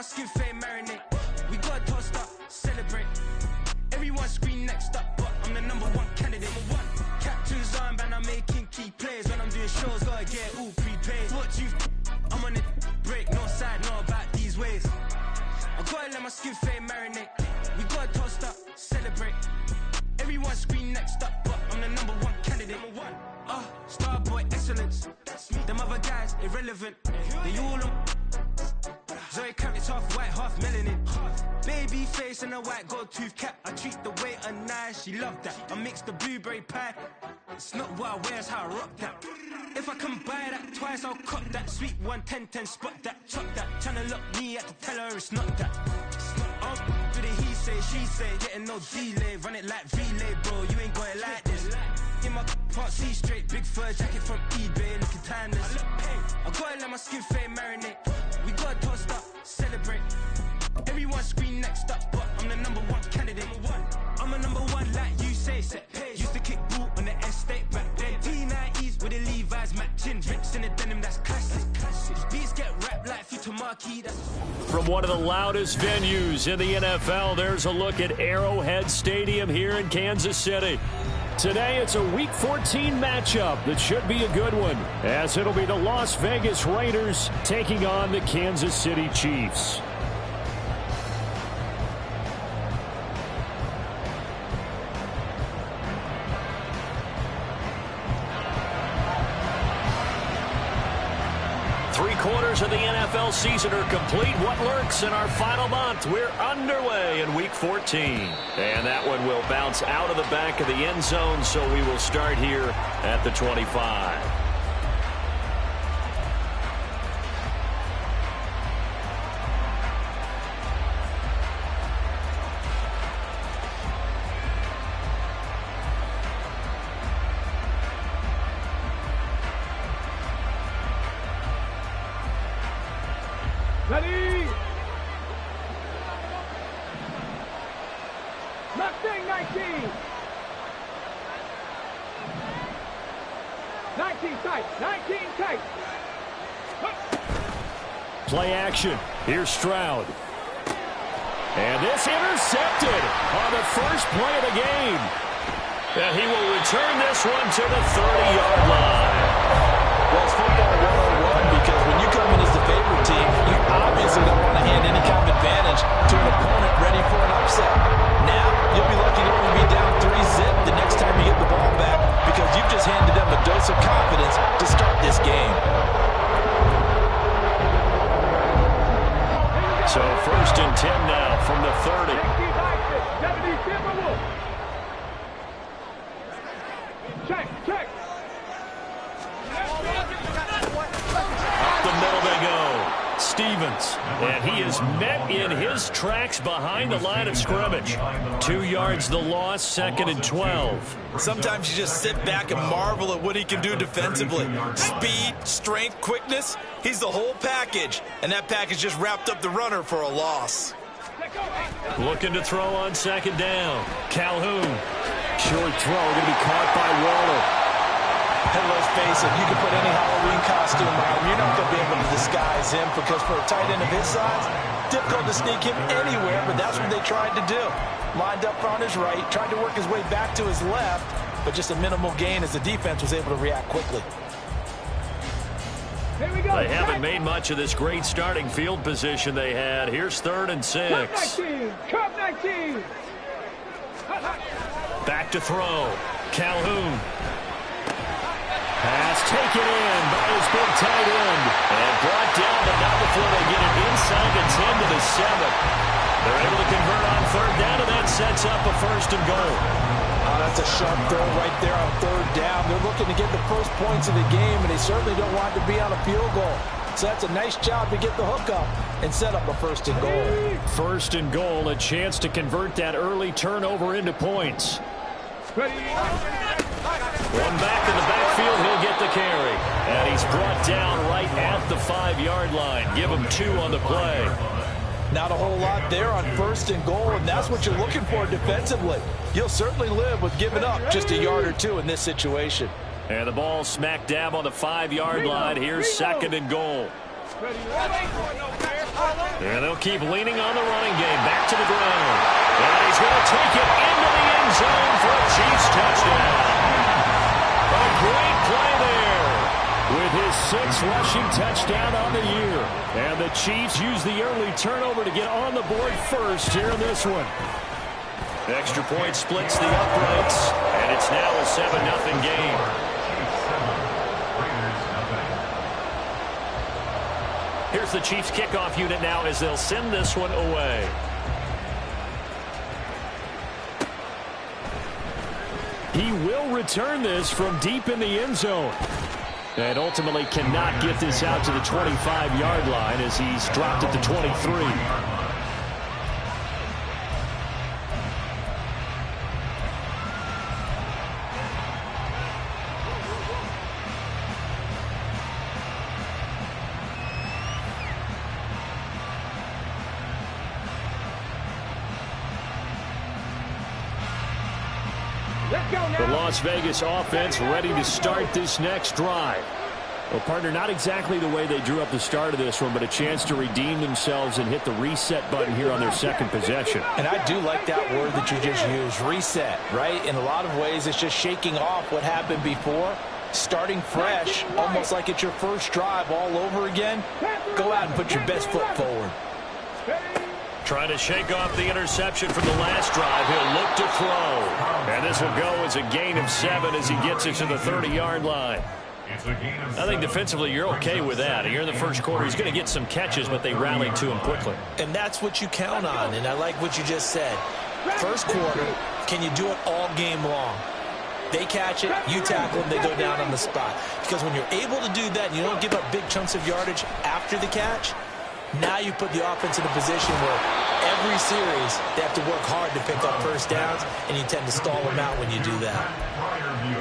my skin fade marinate. We got tossed up, celebrate. Everyone scream next up, but I'm the #1 candidate. Captain's armband, I'm making key plays. When I'm doing shows, gotta get all prepaid. What you I'm on it, break, no side, no about these ways. I gotta let my skin fade marinate. We got tossed up, celebrate. Everyone scream next up, but I'm the #1 candidate. Starboy excellence. Them other guys irrelevant. They all on. Zoe Kravitz half white, half melanin. Baby face and a white gold tooth cap. I treat the waiter nice, she love that. I mix the blueberry pie. It's not what I wear, it's how I rock that. If I can buy that twice, I'll cop that. Sweet 110, spot that, chop that. Tryna lock me at the tell her it's not that. I'm for the he say, she say, getting no delay. Run it like relay, bro, you ain't going like this. In my part C straight, big fur jacket from eBay, looking timeless. I gotta let my skin fade marinate. We got tossed up, celebrate. Everyone scream next up, but I'm the #1 candidate. I'm a #1 like you say, set pace. Used to kick ball on the estate back then. T90s with the Levi's matching. Rips in the denim, that's classic. These beats get rapped like Futamaki. From one of the loudest venues in the NFL, there's a look at Arrowhead Stadium here in Kansas City. Today, it's a Week 14 matchup that should be a good one, as it'll be the Las Vegas Raiders taking on the Kansas City Chiefs. Three-quarters of the NFL season are complete. What lurks in our final month? We're underway in Week 14. And that one will bounce out of the back of the end zone, so we will start here at the 25. Ready! Mustang 19! 19 tight! 19 tight! Play action. Here's Stroud. And this intercepted on the first play of the game. And he will return this one to the 30-yard line. Well, it's football 101 because when you come in as the favorite team, you obviously don't want to hand any kind of advantage to an opponent ready for an upset. Now, you'll be lucky to only be down 3-zip the next time you get the ball back because you've just handed them a dose of confidence to start this game. So 1st and 10 now from the 30. Check, check. Up the middle they go. Stevens. And he is met in his tracks behind the line of scrimmage. 2 yards the loss, 2nd and 12. Sometimes you just sit back and marvel at what he can do defensively. Speed, strength, quickness. He's the whole package. And that package just wrapped up the runner for a loss. Looking to throw on 2nd down. Calhoun. Short throw, going to be caught by Waller. And let's face it, you can put any Halloween costume on him. You're not going to be able to disguise him because for a tight end of his size, difficult to sneak him anywhere, but that's what they tried to do. Lined up on his right, tried to work his way back to his left, but just a minimal gain as the defense was able to react quickly. Here we go. They haven't made much of this great starting field position they had. Here's 3rd and 6. Cup 19. Back to throw. Calhoun. Pass taken in by his big tight end. And brought down, but not before they get it inside the 10 to the 7. They're able to convert on 3rd down, and that sets up a 1st and goal. That's a sharp throw right there on 3rd down. They're looking to get the first points of the game, and they certainly don't want to be on a field goal. So that's a nice job to get the hook up and set up a 1st and goal. 1st and goal, a chance to convert that early turnover into points. One back in the backfield, he'll get the carry. And he's brought down right at the 5-yard line. Give him 2 on the play. Not a whole lot there on 1st and goal, and that's what you're looking for defensively. You'll certainly live with giving up just a yard or 2 in this situation. And the ball smack dab on the 5-yard line. Here's 2nd and goal. And they'll keep leaning on the running game. Back to the ground. And he's going to take it into the end zone for a Chiefs touchdown. A great play there with his 6th rushing touchdown on the year. And the Chiefs use the early turnover to get on the board first here in this one. Extra point splits the uprights, and it's now a 7-0 game. Here's the Chiefs kickoff unit now as they'll send this one away. He will return this from deep in the end zone. And ultimately cannot get this out to the 25-yard line as he's dropped at the 23. The Las Vegas offense ready to start this next drive. Well, partner, not exactly the way they drew up the start of this one, but a chance to redeem themselves and hit the reset button here on their second possession. And I do like that word that you just used, reset, right? In a lot of ways, it's just shaking off what happened before, starting fresh, almost like it's your first drive all over again. Go out and put your best foot forward. Trying to shake off the interception from the last drive. He'll look to throw. And this will go as a gain of 7 as he gets it to the 30-yard line. I think defensively you're okay with that. Here in the first quarter, he's going to get some catches, but they rallied to him quickly. And that's what you count on, and I like what you just said. First quarter, can you do it all game long? They catch it, you tackle them, they go down on the spot. Because when you're able to do that and you don't give up big chunks of yardage after the catch, now you put the offense in a position where every series they have to work hard to pick up first downs, and you tend to stall them out when you do that.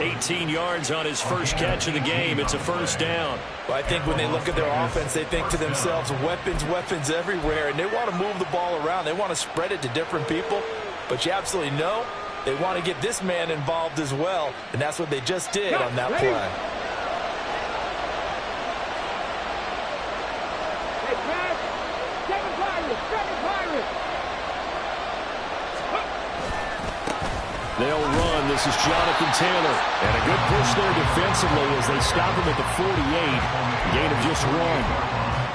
18 yards on his first catch of the game. It's a first down. Well, I think when they look at their offense, they think to themselves, weapons, weapons everywhere, and they want to move the ball around. They want to spread it to different people, but you absolutely know they want to get this man involved as well, and that's what they just did on that play. They'll run. This is Jonathan Taylor. And a good push there defensively as they stop him at the 48. Gain of just 1.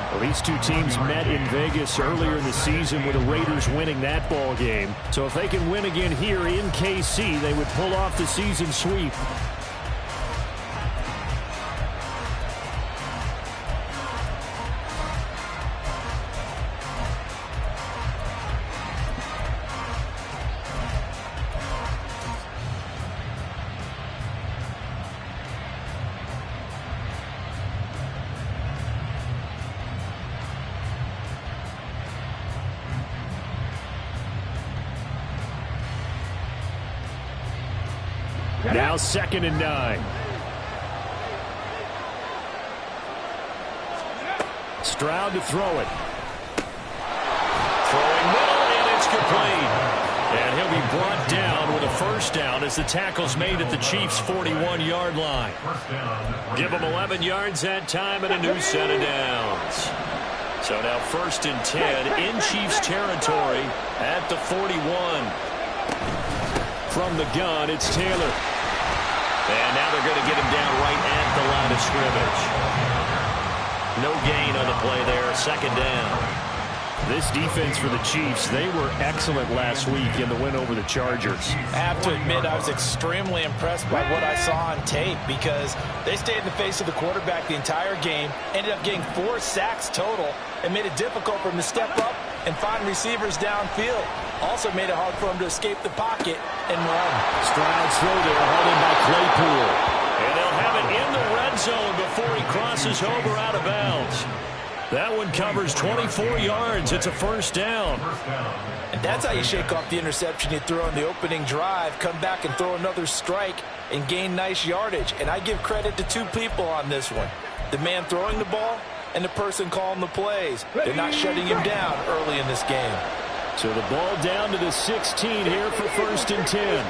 Well, these two teams met in Vegas earlier in the season with the Raiders winning that ball game. So if they can win again here in KC, they would pull off the season sweep. Now 2nd and 9. Stroud to throw it. Throwing middle, and it's complete. And he'll be brought down with a first down as the tackle's made at the Chiefs' 41-yard line. Give them 11 yards that time and a new set of downs. So now 1st and 10 in Chiefs territory at the 41. From the gun, it's Taylor. And now they're going to get him down right at the line of scrimmage. No gain on the play there, 2nd down. This defense for the Chiefs, they were excellent last week in the win over the Chargers. I have to admit, I was extremely impressed by what I saw on tape because they stayed in the face of the quarterback the entire game, ended up getting 4 sacks total, and made it difficult for him to step up and find receivers downfield. Also made it hard for him to escape the pocket and run. Stroud's throw there, held in by Claypool. And they'll have it in the red zone before he crosses over out of bounds. That one covers 24 yards. It's a first down. And that's how you shake off the interception you threw on the opening drive, come back and throw another strike and gain nice yardage. And I give credit to 2 people on this one. The man throwing the ball and the person calling the plays. They're not shutting him down early in this game. So the ball down to the 16 here for 1st and 10.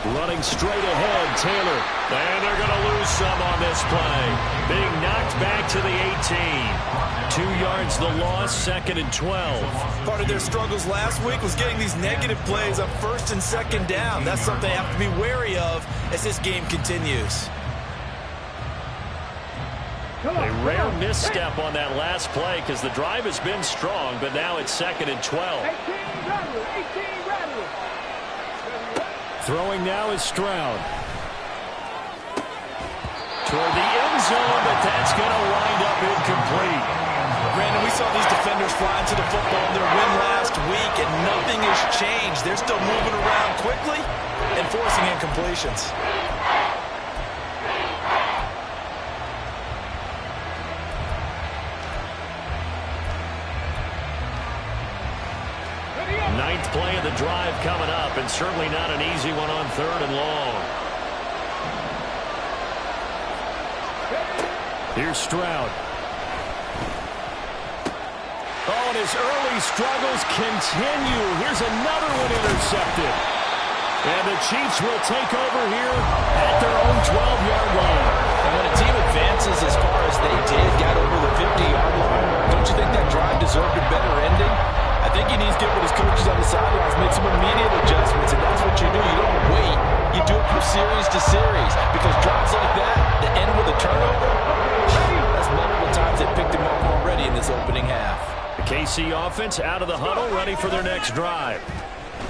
Running straight ahead, Taylor. And they're going to lose some on this play. Being knocked back to the 18. 2 yards the loss, 2nd and 12. Part of their struggles last week was getting these negative plays on 1st and 2nd down. That's something they have to be wary of as this game continues. A rare misstep on that last play because the drive has been strong, but now it's 2nd and 12. 18 rattle. Throwing now is Stroud. Toward the end zone, but that's going to wind up incomplete. Brandon, we saw these defenders flying to the football in their win last week, and nothing has changed. They're still moving around quickly and forcing incompletions. Ninth play of the drive coming up, and certainly not an easy one on 3rd and long. Here's Stroud. Oh, and his early struggles continue. Here's another one intercepted. And the Chiefs will take over here at their own 12-yard line. And when a team advances as far as they did, got over the 50-yard line, don't you think that drive deserved a better ending? I think he needs to get with his coaches on the sidelines, make some immediate adjustments, and that's what you do. You don't wait. You do it from series to series, because drives like that, that end with a turnover, that's multiple times they picked him up already in this opening half. The KC offense out of the huddle, ready for their next drive.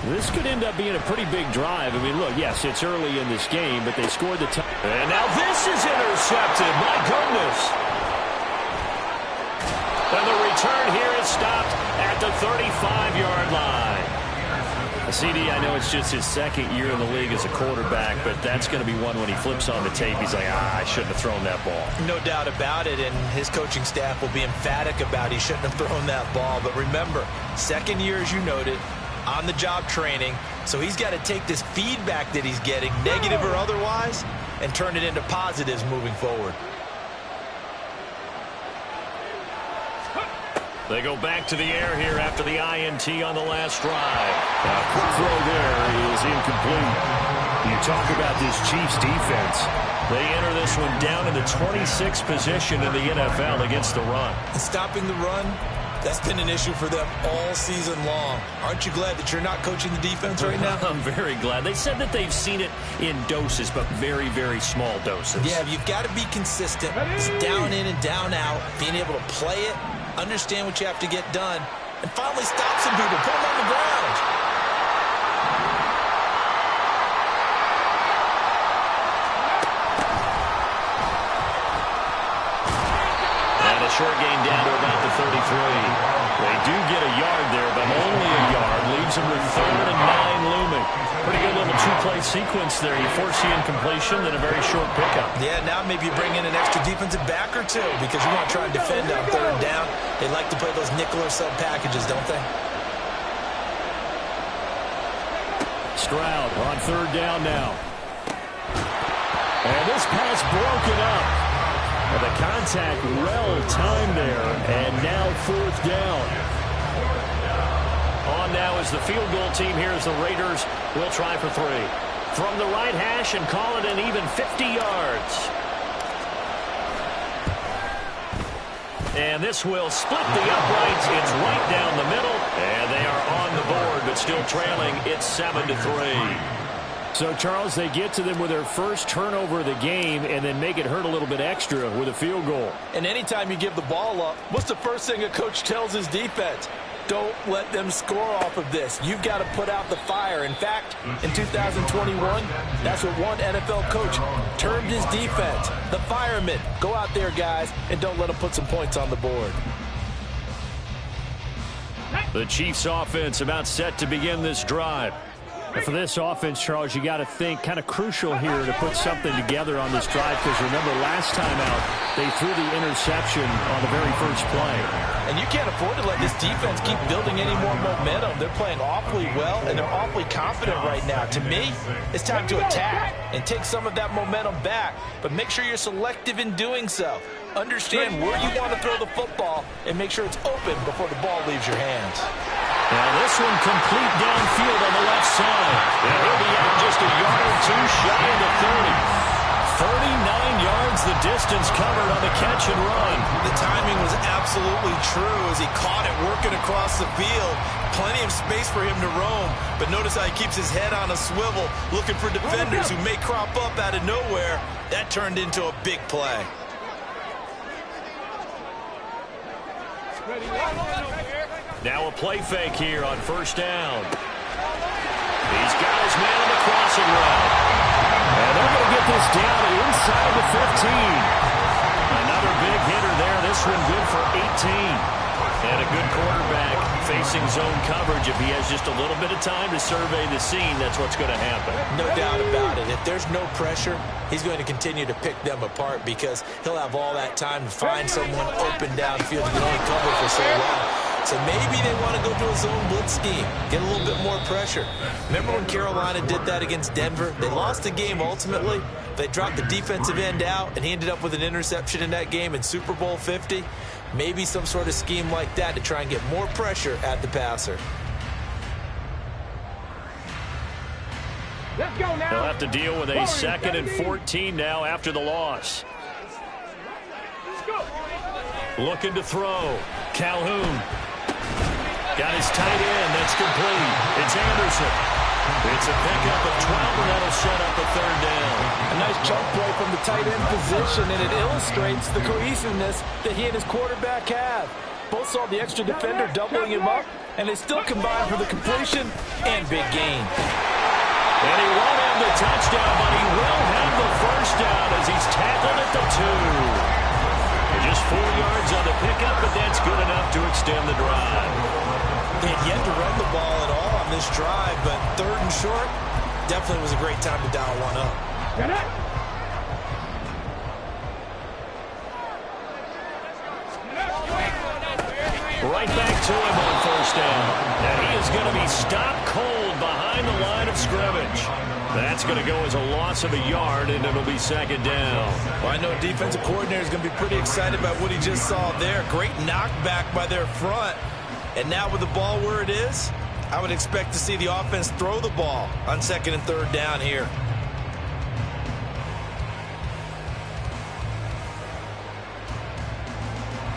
This could end up being a pretty big drive. I mean, look, yes, it's early in this game, but they scored the touchdown. And now this is intercepted. My goodness. And the return here is stopped at the 35-yard line. CD, I know it's just his 2nd year in the league as a quarterback, but that's going to be one when he flips on the tape. He's like, I shouldn't have thrown that ball. No doubt about it, and his coaching staff will be emphatic about he shouldn't have thrown that ball. But remember, 2nd year, as you noted, on-the-job training, so he's got to take this feedback that he's getting, negative or otherwise, and turn it into positives moving forward. They go back to the air here after the INT on the last drive. A quick throw there is incomplete. You talk about this Chiefs defense. They enter this one down in the 26th position in the NFL against the run. And stopping the run, that's been an issue for them all season long. Aren't you glad that you're not coaching the defense right now? I'm very glad. They said that they've seen it in doses, but very, very small doses. Yeah, you've got to be consistent. It's down in and down out, being able to play it, understand what you have to get done, and finally stop some people, put them on the ground. And a short gain down to about the 33. They do get a yard there, but only a yard. Leaves them with 3rd and 9 looming. Pretty good little 2-play sequence there. You force the incompletion, then a very short pickup. Yeah, now maybe you bring in an extra defensive back or two because you want to try and defend on 3rd down. They like to play those nickel or sub packages, don't they? Stroud on 3rd down now. And this pass broken up. And the contact well-timed there. And now 4th down. On now is the field goal team here as the Raiders will try for 3. From the right hash and call it an even 50 yards. And this will split the uprights. It's right down the middle. And they are on the board, but still trailing. It's 7-3. So, Charles, they get to them with their first turnover of the game and then make it hurt a little bit extra with a field goal. And anytime you give the ball up, what's the first thing a coach tells his defense? Don't let them score off of this. You've got to put out the fire. In fact, in 2021, that's what one NFL coach termed his defense. The firemen. Go out there, guys, and don't let them put some points on the board. The Chiefs offense about set to begin this drive. And for this offense, Charles, you got to think kind of crucial here to put something together on this drive because remember last time out they threw the interception on the very first play. And you can't afford to let this defense keep building any more momentum. They're playing awfully well and they're awfully confident right now. To me, it's time to attack and take some of that momentum back, but make sure you're selective in doing so. Understand where you want to throw the football and make sure it's open before the ball leaves your hands. Now this one complete downfield on the left side. And he'll be out just a yard or two shy of the 30. 39 yards the distance covered on the catch and run. The timing was absolutely true as he caught it working across the field. Plenty of space for him to roam, but notice how he keeps his head on a swivel, looking for defenders who may crop up out of nowhere. That turned into a big play. Now a play fake here on first down. He's got his man on the crossing route. And they're going to get this down inside the 15. Another big hitter there. This one good for 18. And a good quarterback facing zone coverage. If he has just a little bit of time to survey the scene, that's what's going to happen. No doubt about it. If there's no pressure, he's going to continue to pick them apart because he'll have all that time to find someone open downfield. He can only cover for so long. So maybe they want to go to a zone blitz scheme, get a little bit more pressure. Remember when Carolina did that against Denver? They lost the game ultimately. They dropped the defensive end out, and he ended up with an interception in that game in Super Bowl 50. Maybe some sort of scheme like that to try and get more pressure at the passer. Let's go now. They'll have to deal with a 2nd and 14 now after the loss. Let's go. Looking to throw. Calhoun. Got his tight end. That's complete. It's Anderson. It's a pickup of 12, and that'll set up a third down. A nice jump play from the tight end position, and it illustrates the cohesiveness that he and his quarterback have. Both saw the extra defender doubling him up, and they still combined for the completion and big gain. And he won't have the touchdown, but he will have the first down as he's tackled at the 2. Just 4 yards on the pickup, but that's good enough to extend the drive. They had yet to run the ball at all on this drive, but 3rd and short definitely was a great time to dial one up. Get it. Right back to him on first down. And he is going to be stopped cold behind the line of scrimmage. That's going to go as a loss of a yard, and it'll be 2nd down. Well, I know defensive coordinator is going to be pretty excited about what he just saw there. Great knockback by their front. And now with the ball where it is, I would expect to see the offense throw the ball on 2nd and 3rd down here.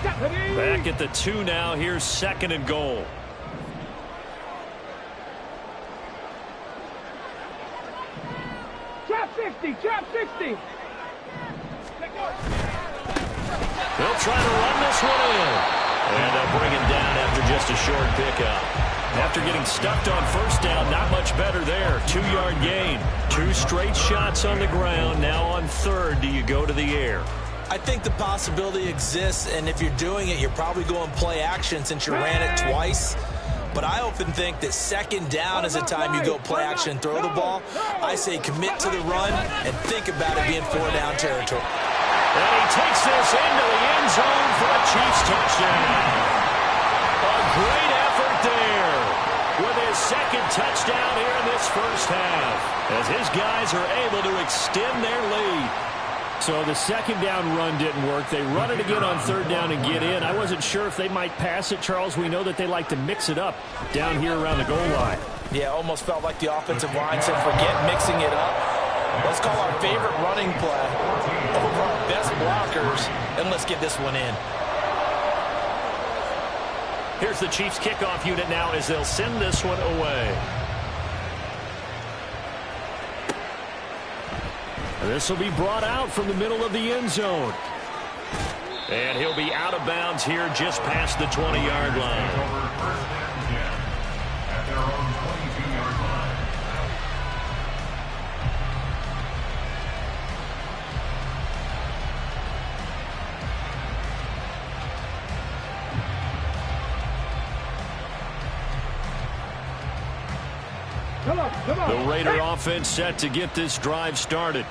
Back at the 2 now. Here's 2nd and goal. Trap 60, trap 60. They'll try to run this one in. And they'll bring him down after just a short pickup. After getting stuffed on first down, not much better there. 2-yard gain. 2 straight shots on the ground. Now on 3rd, do you go to the air? I think the possibility exists, and if you're doing it, you're probably going play action since you ran it twice. But I often think that 2nd down is a time you go play action and throw the ball. I say commit to the run and think about it being 4-down territory. And he takes this into the end zone for a Chiefs touchdown. A great effort there with his 2nd touchdown here in this first half, as his guys are able to extend their lead. So the 2nd down run didn't work. They run it again on 3rd down and get in. I wasn't sure if they might pass it, Charles. We know that they like to mix it up down here around the goal line. Yeah, almost felt like the offensive line said, forget mixing it up. Let's call our favorite running play over our best blockers, and let's get this one in. Here's the Chiefs kickoff unit now as they'll send this one away. This will be brought out from the middle of the end zone. And he'll be out of bounds here just past the 20-yard line. The Raider offense set to get this drive started.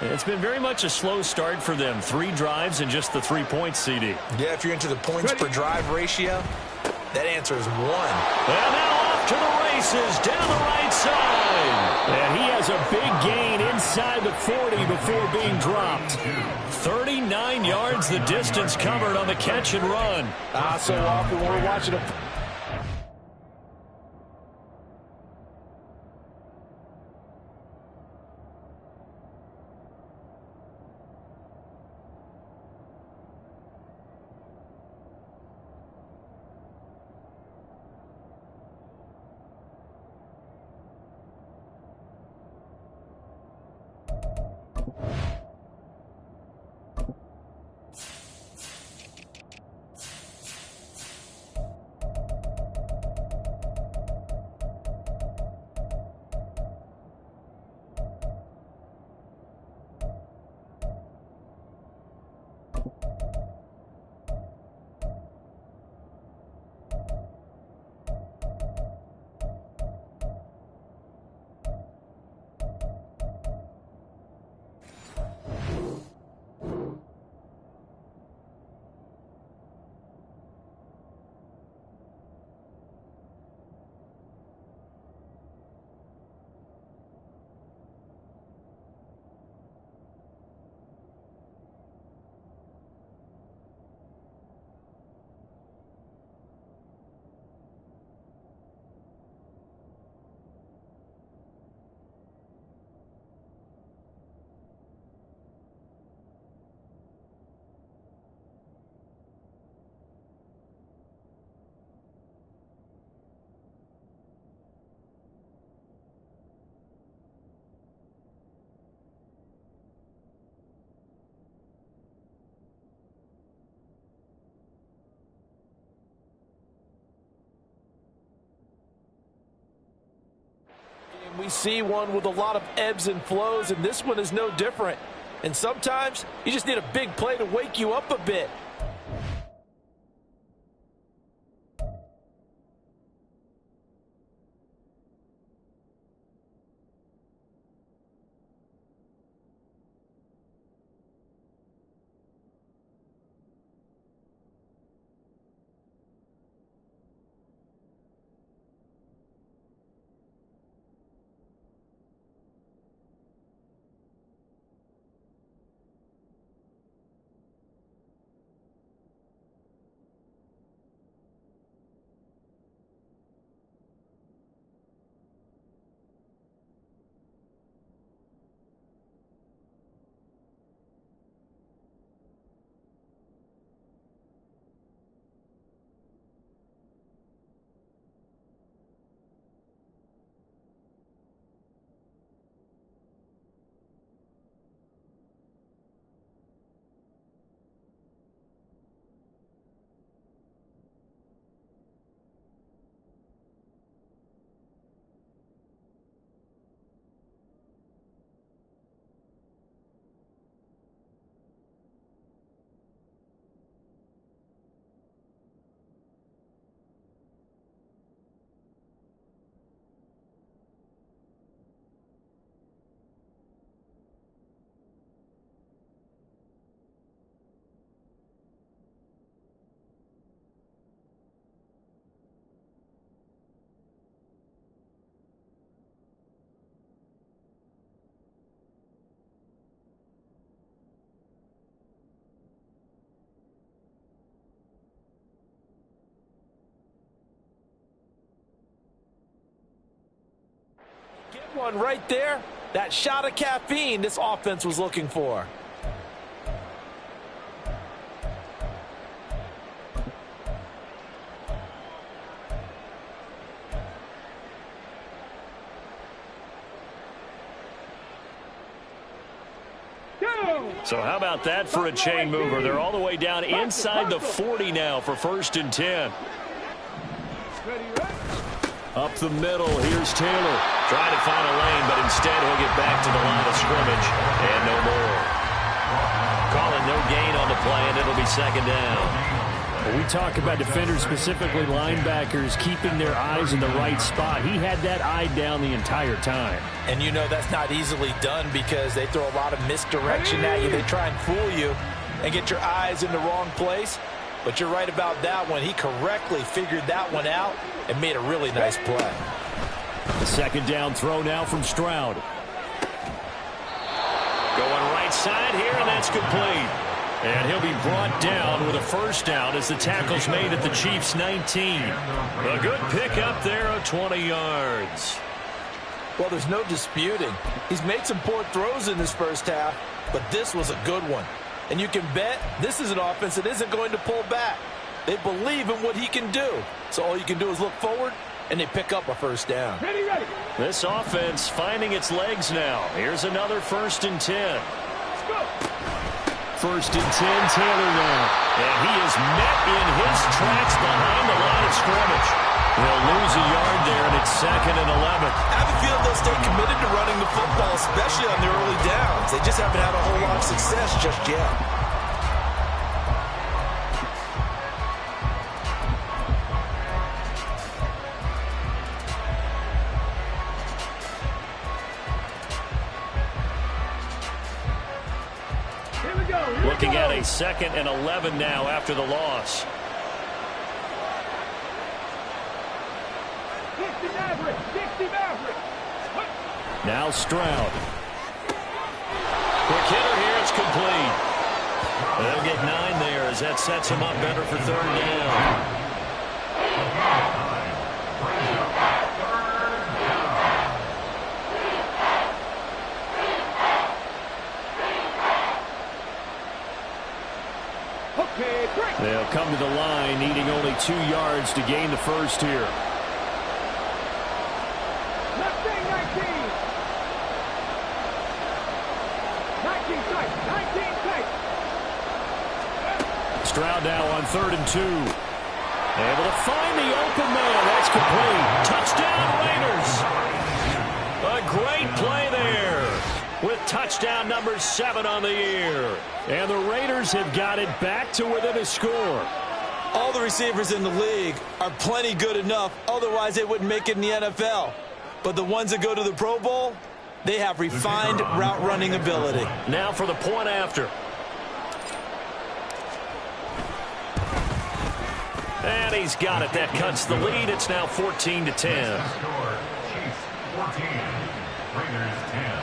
It's been very much a slow start for them. 3 drives and just the 3 points, CD. Yeah, if you're into the points per drive ratio, that answer is 1. And now off to the races down the right side. And he has a big gain inside the 40 before being dropped. 39 yards the distance covered on the catch and run. So often when we're watching a We see one with a lot of ebbs and flows, and this one is no different. And sometimes you just need a big play to wake you up a bit. Get one right there. That shot of caffeine this offense was looking for. So how about that for a chain mover? They're all the way down inside the 40 now for 1st and 10. Up the middle, here's Taylor. Trying to find a lane, but instead he'll get back to the line of scrimmage. And no more. Calling no gain on the play, and it'll be 2nd down. When we talk about defenders, specifically linebackers, keeping their eyes in the right spot. He had that eye down the entire time. And you know that's not easily done because they throw a lot of misdirection at you. They try and fool you and get your eyes in the wrong place. But you're right about that one. He correctly figured that one out and made a really nice play. The 2nd down throw now from Stroud. Going right side here, and that's complete. And he'll be brought down with a 1st down as the tackle's made at the Chiefs' 19. A good pickup there of 20 yards. Well, there's no disputing. He's made some poor throws in this first half, but this was a good one. And you can bet this is an offense that isn't going to pull back. They believe in what he can do. So all you can do is look forward, and they pick up a 1st down. Ready. This offense finding its legs now. Here's another 1st and 10. Let's go. 1st and 10, Taylor now. And he is met in his tracks behind the line of scrimmage. He'll lose a yard there, and it's 2nd and 11. I have a feeling they'll stay committed to running the football, especially on their early downs. They just haven't had a whole lot of success just yet. Here we go. Looking at a 2nd and 11 now after the loss. 60 Maverick. 60 Maverick. Now Stroud. Quick hitter here. It's complete. They'll get 9 there as that sets him up better for 3rd down. They'll come to the line, needing only 2 yards to gain the 1st here. Left wing 19. 19 tight. 19 tight. Stroud now on 3rd and 2. Able to find the open man. That's complete. Touchdown Raiders. A touchdown number 7 on the year. And the Raiders have got it back to within a score. All the receivers in the league are plenty good enough. Otherwise, they wouldn't make it in the NFL. But the ones that go to the Pro Bowl, they have refined route running ability. Now for the point after. And he's got it. That cuts the lead. It's now 14-10. Score, Chiefs 14, Raiders 10.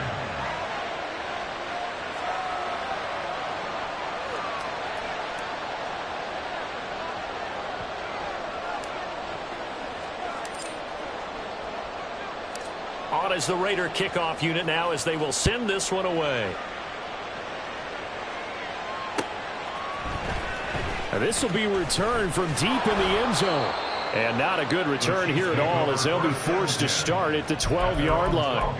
On is the Raider kickoff unit now as they will send this one away. And this will be returned from deep in the end zone. And not a good return here at all as they'll be forced to start at the 12-yard line.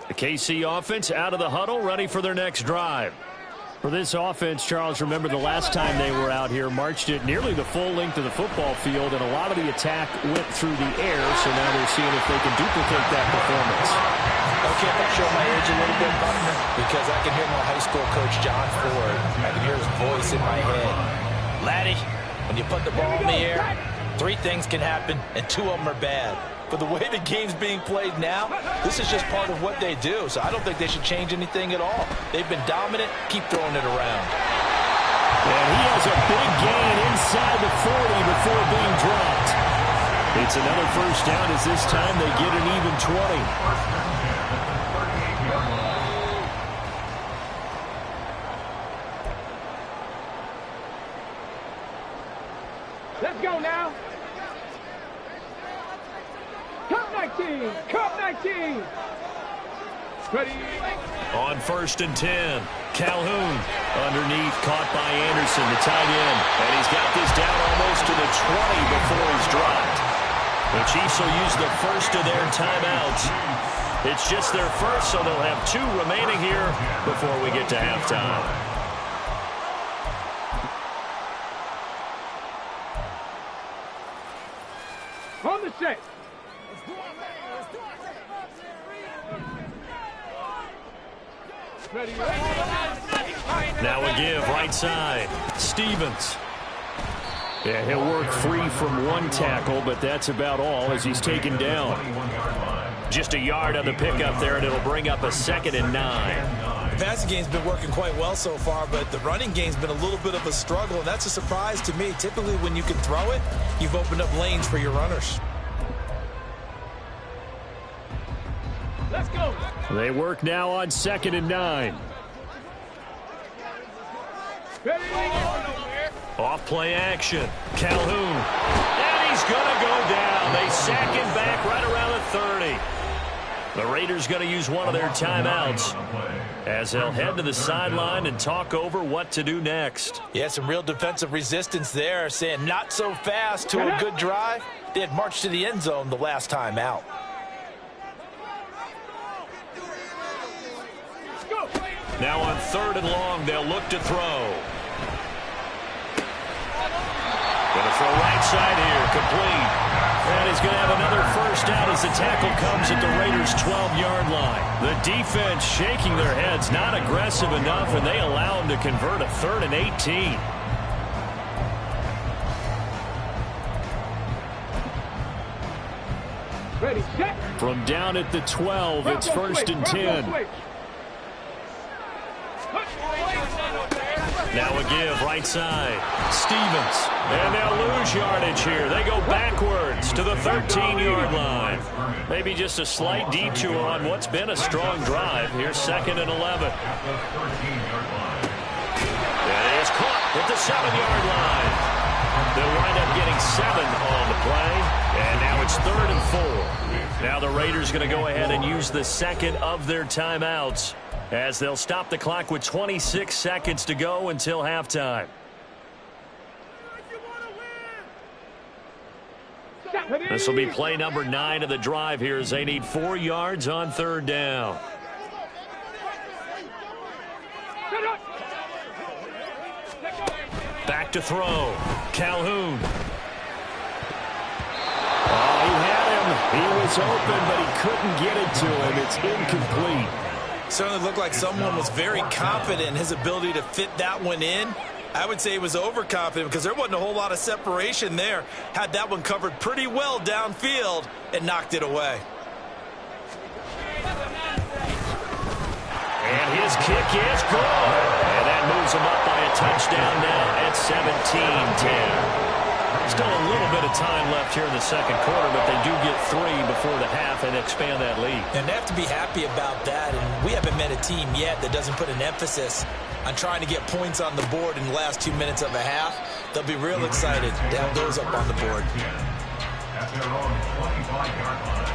The KC offense out of the huddle, ready for their next drive. For this offense, Charles, remember the last time they were out here, marched it nearly the full length of the football field, and a lot of the attack went through the air, so now they're seeing if they can duplicate that performance. Okay, if I show my age a little bit, Buckner, because I can hear my high school coach, John Ford. I can hear his voice in my head. Laddie, when you put the ball in the air, 3 things can happen, and 2 of them are bad. But the way the game's being played now, this is just part of what they do. So I don't think they should change anything at all. They've been dominant. Keep throwing it around. And he has a big gain inside the 40 before being dropped. It's another first down as this time they get an even 20. Let's go now. Cup 19. Cup 19. Ready. On 1st and 10, Calhoun underneath, caught by Anderson, the tight end. And he's got this down almost to the 20 before he's dropped. The Chiefs will use the first of their timeouts. It's just their first, so they'll have 2 remaining here before we get to halftime. On the set. Ready. Now a give, right side. Stevens. Yeah, he'll work free from 1 tackle, but that's about all as he's taken down. Just a yard on the pickup there, and it'll bring up a 2nd and 9. The passing game's been working quite well so far, but the running game's been a little bit of a struggle, and that's a surprise to me. Typically, when you can throw it, you've opened up lanes for your runners. Let's go. They work now on 2nd and 9. Ready. Off play action. Calhoun. And he's going to go down. They sack him back right around the 30. The Raiders going to use one of their timeouts as they'll head to the sideline and talk over what to do next. Yeah, some real defensive resistance there, saying not so fast to a good drive. They had marched to the end zone the last time out. Now on 3rd and long, they'll look to throw. Going to throw right side here, complete. And he's going to have another first down as the tackle comes at the Raiders' 12-yard line. The defense shaking their heads, not aggressive enough, and they allow him to convert a 3rd and 18. Ready, set. From down at the 12, it's 1st and 10. Now a give, right side. Stevens. And they'll lose yardage here. They go backwards to the 13-yard line. Maybe just a slight detour on what's been a strong drive. Here's 2nd and 11. That is caught at the 7-yard line. They'll wind up getting 7 on the play. And now it's 3rd and 4. Now the Raiders going to go ahead and use the 2nd of their timeouts, as they'll stop the clock with 26 seconds to go until halftime. This will be play number 9 of the drive here as they need 4 yards on 3rd down. Back to throw. Calhoun. Oh, he had him. He was open, but he couldn't get it to him. It's incomplete. Certainly looked like someone was very confident in his ability to fit that one in. I would say he was overconfident because there wasn't a whole lot of separation there. Had that one covered pretty well downfield and knocked it away. And his kick is good. And that moves him up by a touchdown now at 17-10. Still a little bit of time left here in the second quarter, but they do get 3 before the half and expand that lead. And they have to be happy about that. And we haven't met a team yet that doesn't put an emphasis on trying to get points on the board in the last 2 minutes of a half. They'll be real excited to have those up on the board. At their own 25-yard line.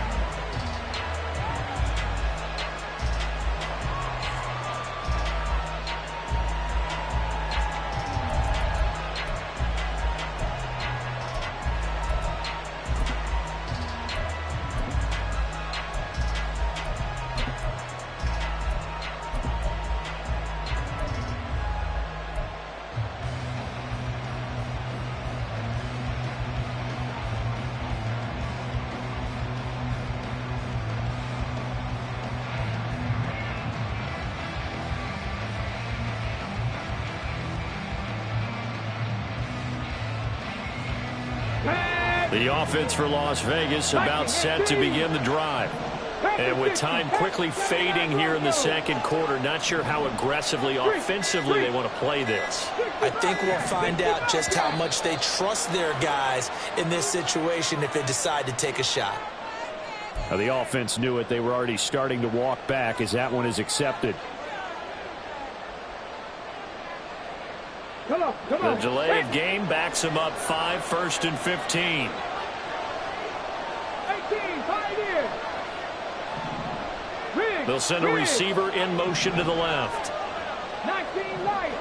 The offense for Las Vegas about set to begin the drive. And with time quickly fading here in the second quarter, not sure how aggressively, offensively they want to play this. I think we'll find out just how much they trust their guys in this situation if they decide to take a shot. Now, the offense knew it. They were already starting to walk back as that one is accepted. The delay of game backs him up 5, 1st and 15. 18, 5 in. They'll send a receiver in motion to the left. 19, light.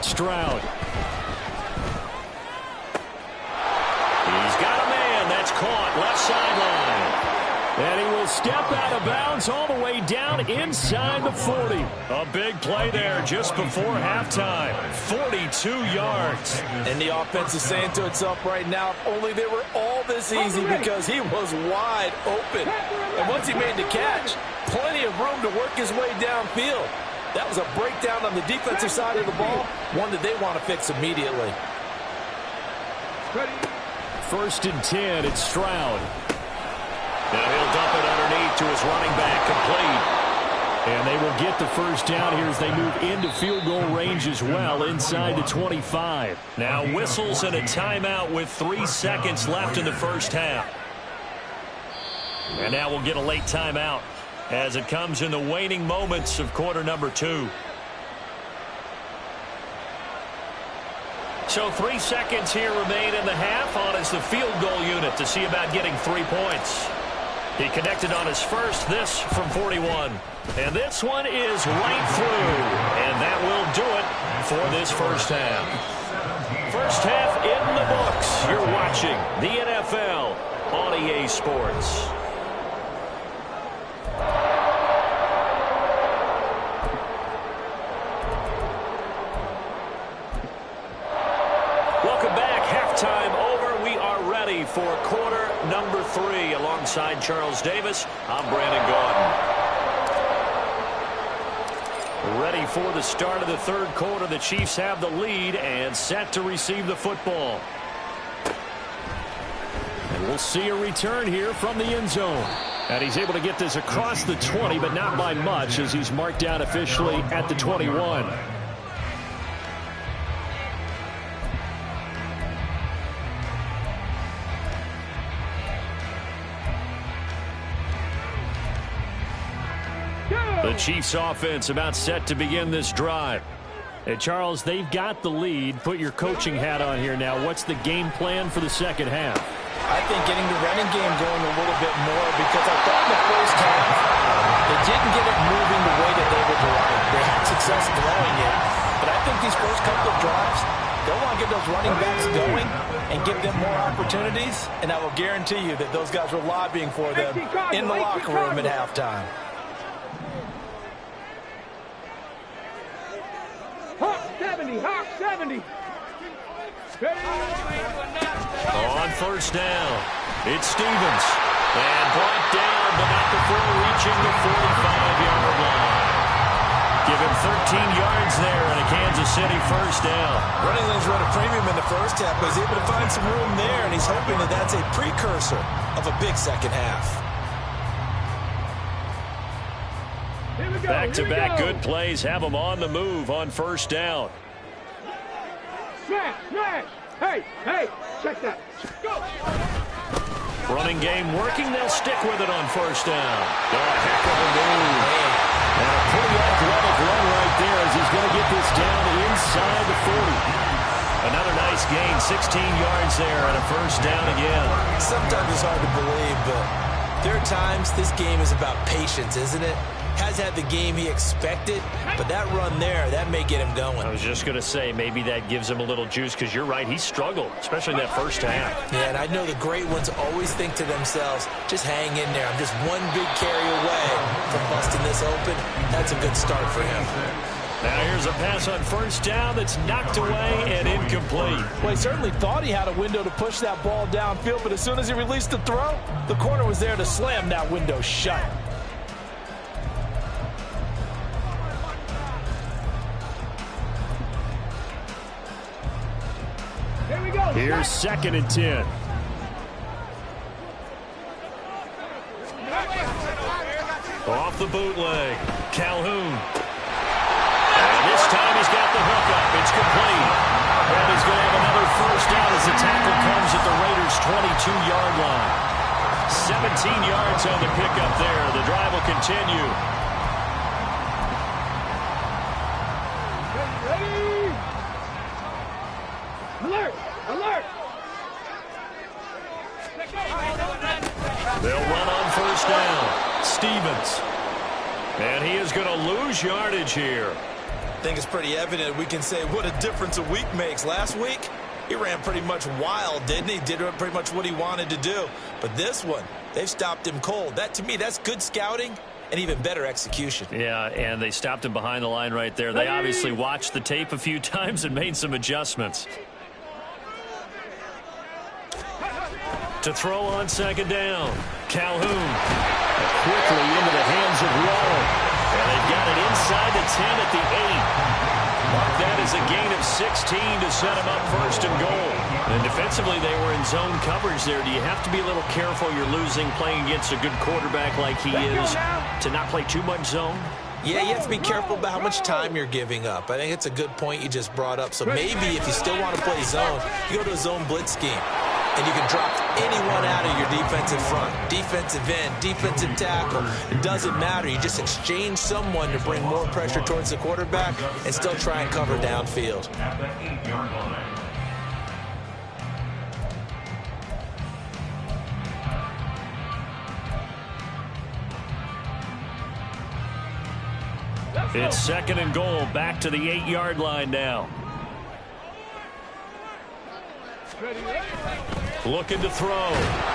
Stroud. He's got a man. That's caught. Left sideline. And he will step out of bounds all the way down inside the 40. A big play there just before halftime. 42 yards. And the offense is saying to itself right now, if only they were all this easy, because he was wide open. And once he made the catch, plenty of room to work his way downfield. That was a breakdown on the defensive side of the ball, one that they want to fix immediately. 1st and 10, it's Stroud. Now he'll dump it underneath to his running back, complete. And they will get the first down here as they move into field goal range as well, inside the 25. Now whistles and a timeout with 3 seconds left in the first half. And now we'll get a late timeout as it comes in the waning moments of quarter number 2. So 3 seconds here remain in the half. On is the field goal unit to see about getting 3 points. He connected on his first, this from 41. And this one is right through. And that will do it for this first half. First half in the books. You're watching the NFL on EA Sports. Welcome back. Halftime over. We are ready for quarter number 3. Alongside Charles Davis, I'm Brandon Gaudin. Ready for the start of the third quarter. The Chiefs have the lead and set to receive the football. And we'll see a return here from the end zone. And he's able to get this across the 20, but not by much, as he's marked down officially at the 21. The Chiefs offense about set to begin this drive. And Charles, they've got the lead. Put your coaching hat on here now. What's the game plan for the second half? I think getting the running game going a little bit more, because I thought in the first half they didn't get it moving the way that they would like. They had success throwing it, but I think these first couple of drives, they'll want to get those running backs going and give them more opportunities, and I will guarantee you that those guys were lobbying for them in the locker room at halftime. 70, hop 70. On first down, it's Stevens. And brought down, but not before reaching the 45-yard line. Give him 13 yards there and a Kansas City first down. Running lanes run a premium in the first half, but he's able to find some room there, and he's hoping that that's a precursor of a big second half. Back-to-back good plays have him on the move on first down. Smash, smash. Hey, check that. Go. Running game working, they'll stick with it on first down. Oh, a heck of a move. And a pretty athletic run right there as he's going to get this down inside the 40. Another nice gain, 16 yards there and a first down again. Sometimes it's hard to believe, but there are times this game is about patience, isn't it? Has had the game he expected, but that run there, that may get him going. I was just going to say, maybe that gives him a little juice, because you're right, he struggled, especially in that first half. Yeah, and I know the great ones always think to themselves, just hang in there. I'm just one big carry away from busting this open. That's a good start for him. Now here's a pass on first down that's knocked away and incomplete. Well, he certainly thought he had a window to push that ball downfield, but as soon as he released the throw, the corner was there to slam that window shut. Here's 2nd and 10. Off the bootleg, Calhoun. And this time he's got the hook up. It's complete. And he's going to have another first down as the tackle comes at the Raiders' 22-yard line. 17 yards on the pickup there. The drive will continue. Alert! Alert! They'll run on first down. Stevens. And he is going to lose yardage here. I think it's pretty evident we can say what a difference a week makes. Last week, he ran pretty much wild, didn't he? Did pretty much what he wanted to do. But this one, they've stopped him cold. That, to me, that's good scouting and even better execution. Yeah, and they stopped him behind the line right there. They obviously watched the tape a few times and made some adjustments. To throw on second down, Calhoun. Quickly into the hands of Waller. And they've got it inside the 10 at the 8. Mark that as a gain of 16 to set him up first and goal. And defensively, they were in zone coverage there. Do you have to be a little careful you're losing playing against a good quarterback like he is to not play too much zone? Yeah, you have to be careful about how much time you're giving up. I think it's a good point you just brought up. So maybe if you still want to play zone, you go to a zone blitz scheme. And you can drop anyone out of your defensive front. Defensive end, defensive tackle. It doesn't matter. You just exchange someone to bring more pressure towards the quarterback and still try and cover downfield. At the 8-yard line. It's 2nd and goal. Back to the 8-yard line now. Looking to throw.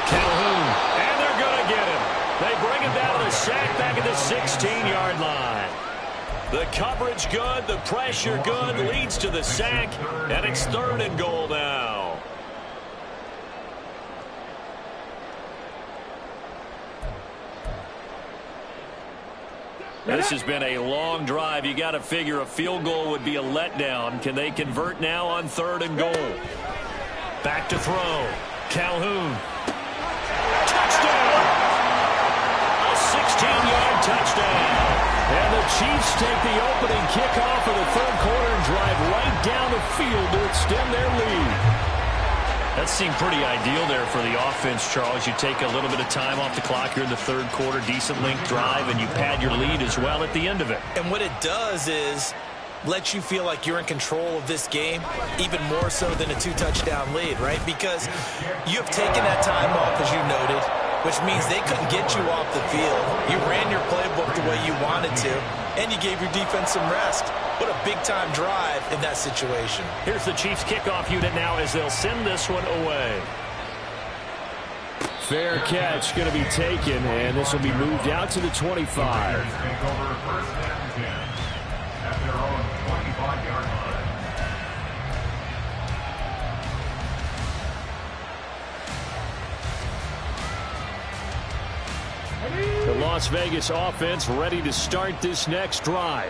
Calhoun. And they're going to get him. They bring him down to the sack back at the 16-yard line. The coverage good. The pressure good. Leads to the sack. And it's 3rd and goal now. This has been a long drive. You got to figure a field goal would be a letdown. Can they convert now on 3rd and goal? Back to throw. Calhoun. Touchdown! A 16-yard touchdown. And the Chiefs take the opening kickoff of the 3rd quarter and drive right down the field to extend their lead. That seemed pretty ideal there for the offense, Charles. You take a little bit of time off the clock here in the 3rd quarter, decent length drive, and you pad your lead as well at the end of it. And what it does is let you feel like you're in control of this game, even more so than a 2-touchdown lead, right? Because you have taken that time off, as you noted, which means they couldn't get you off the field. You ran your playbook the way you wanted to, and you gave your defense some rest. What a big-time drive in that situation. Here's the Chiefs kickoff unit now as they'll send this one away. Fair catch going to be taken, and this will be moved out to the 25. Take over 1st and 10 at their own 25-yard line. Las Vegas offense ready to start this next drive.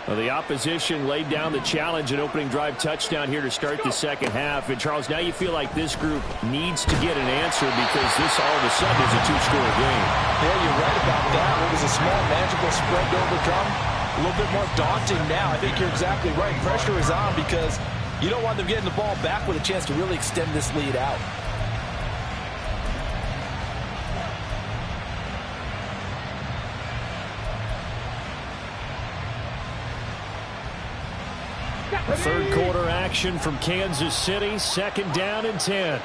Well, the opposition laid down the challenge and opening drive touchdown here to start the second half. And, Charles, now you feel like this group needs to get an answer because this all of a sudden is a two-score game. Yeah, you're right about that. It was a small, manageable spread to overcome. A little bit more daunting now. I think you're exactly right. Pressure is on because you don't want them getting the ball back with a chance to really extend this lead out. Third quarter action from Kansas City. Second down and 10.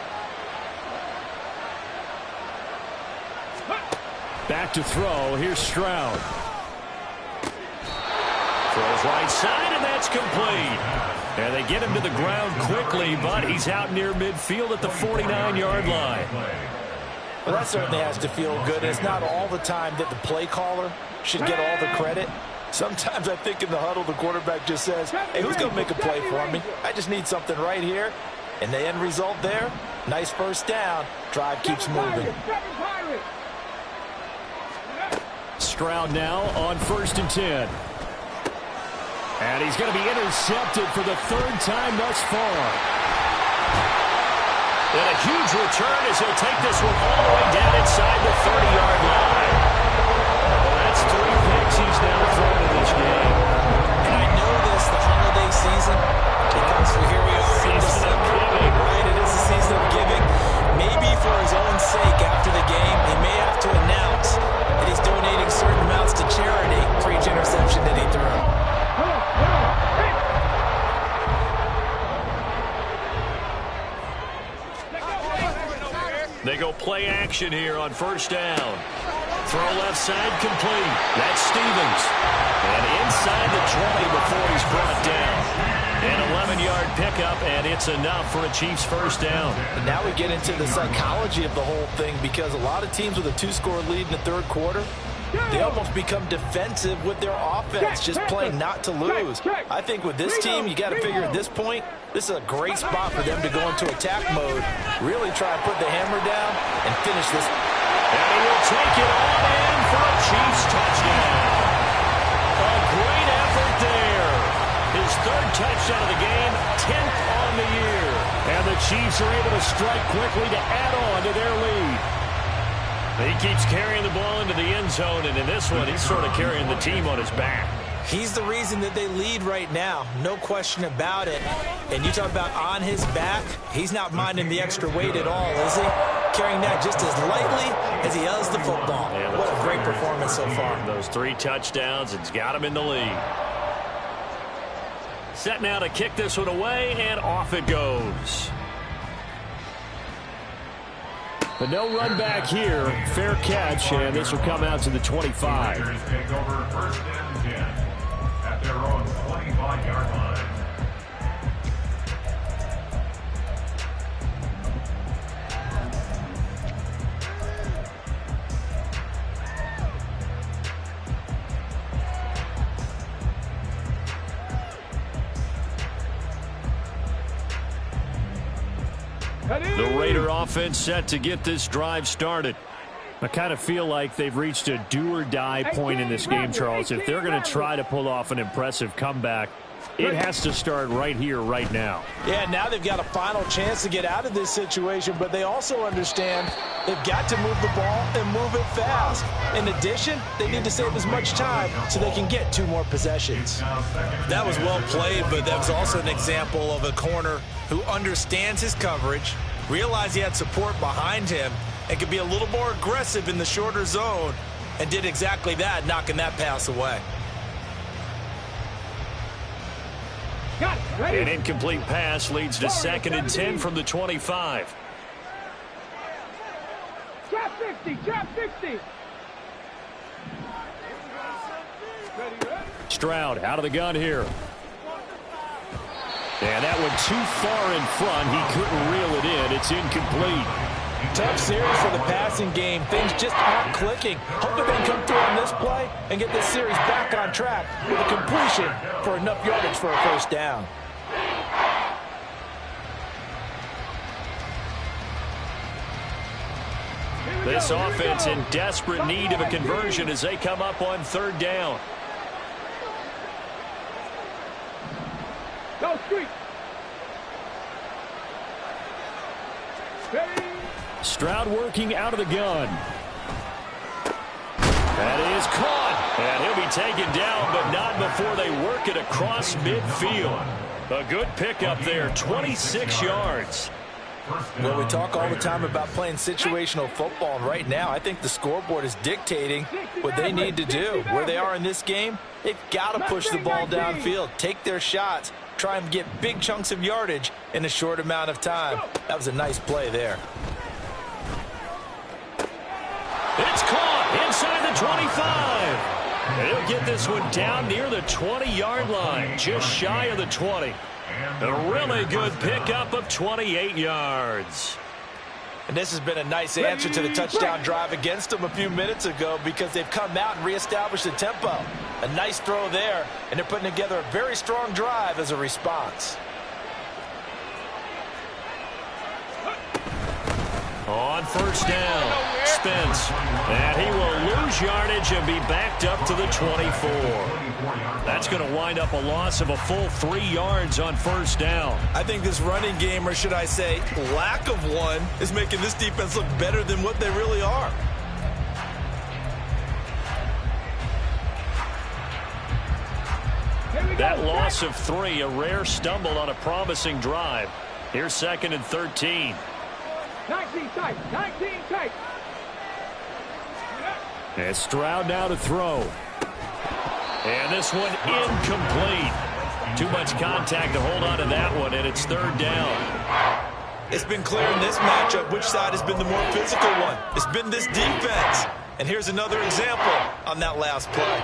Back to throw. Here's Stroud. Throws right side, and that's complete. And they get him to the ground quickly, but he's out near midfield at the 49-yard line. Well, that certainly has to feel good. It's not all the time that the play caller should get all the credit. Sometimes I think in the huddle, the quarterback just says, hey, who's going to make a play for me? I just need something right here. And the end result there, nice first down. Drive keeps moving. Stroud now on 1st and 10. And he's going to be intercepted for the third time thus far. And a huge return as he'll take this one all the way down inside the 30-yard line. Well, that's 3 picks he's now thrown in this game. And I know this, the holiday season, because here we are in December, right? It is the season of giving. Maybe for his own sake after the game, he may have to announce that he's donating certain amounts to charity for each interception that he threw. They go play action here on 1st down. Throw left side complete. That's Stevens. And inside the 20 before he's brought down. An 11-yard pickup, and it's enough for a Chiefs first down. And now we get into the psychology of the whole thing because a lot of teams with a 2-score lead in the third quarter, they almost become defensive with their offense, just playing not to lose. I think with this team, you got to figure at this point, this is a great spot for them to go into attack mode, really try and put the hammer down and finish this. And he will take it on in for a Chiefs touchdown. A great effort there. His 3rd touchdown of the game, 10th on the year. And the Chiefs are able to strike quickly to add on to their lead. He keeps carrying the ball into the end zone, and in this one, he's sort of carrying the team on his back. He's the reason that they lead right now, no question about it. And you talk about on his back, he's not minding the extra weight at all, is he? Carrying that just as lightly as he does the football. Yeah, what a great performance so far. Those 3 touchdowns, it's got him in the lead. Set now to kick this one away, and off it goes. But no run back here. Fair catch, and this will come out to the 25. Take over 1st and 10 at their own 25-yard line. The Raider offense set to get this drive started. I kind of feel like they've reached a do-or-die point in this game, Charles. If they're going to try to pull off an impressive comeback, it has to start right here, right now. Yeah, now they've got a final chance to get out of this situation, but they also understand they've got to move the ball and move it fast. In addition, they need to save as much time so they can get 2 more possessions. That was well played, but that was also an example of a corner who understands his coverage, realized he had support behind him, and could be a little more aggressive in the shorter zone, and did exactly that, knocking that pass away. An incomplete pass leads to 2nd and 10 from the 25. Trap 60, trap 60. Stroud out of the gun here. And that one too far in front. He couldn't reel it in. It's incomplete. Tough series for the passing game. Things just aren't clicking. Hoping they can come through on this play and get this series back on track with a completion for enough yardage for a first down. This offense in desperate need of a conversion as they come up on 3rd down. Go street. Stroud working out of the gun. That is caught. And he'll be taken down, but not before they work it across midfield. A good pickup there, 26 yards. Well, we talk all the time about playing situational football, and right now I think the scoreboard is dictating what they need to do. Where they are in this game, they've got to push the ball downfield, take their shots, try and get big chunks of yardage in a short amount of time. That was a nice play there. It's caught inside the 25. They'll get this one down near the 20-yard line, just shy of the 20. A really good pickup of 28 yards. And this has been a nice answer to the touchdown drive against them a few minutes ago because they've come out and reestablished the tempo. A nice throw there, and they're putting together a very strong drive as a response. On 1st down, Spence. And he will lose yardage and be backed up to the 24. That's going to wind up a loss of a full 3 yards on 1st down. I think this running game, or should I say lack of one, is making this defense look better than what they really are. That loss of 3, a rare stumble on a promising drive. Here's 2nd and 13. 19 tight, 19 tight. And Stroud now to throw. And this one incomplete. Too much contact to hold on to that one, and it's 3rd down. It's been clear in this matchup which side has been the more physical one. It's been this defense. And here's another example on that last play.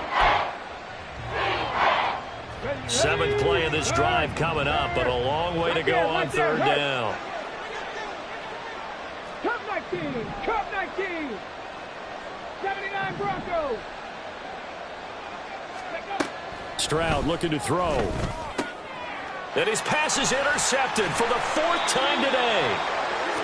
7th play of this drive coming up, but a long way to go on 3rd down. Cup 19, Cup 19. 79 Broncos. Stroud looking to throw. And his pass is intercepted for the 4th time today.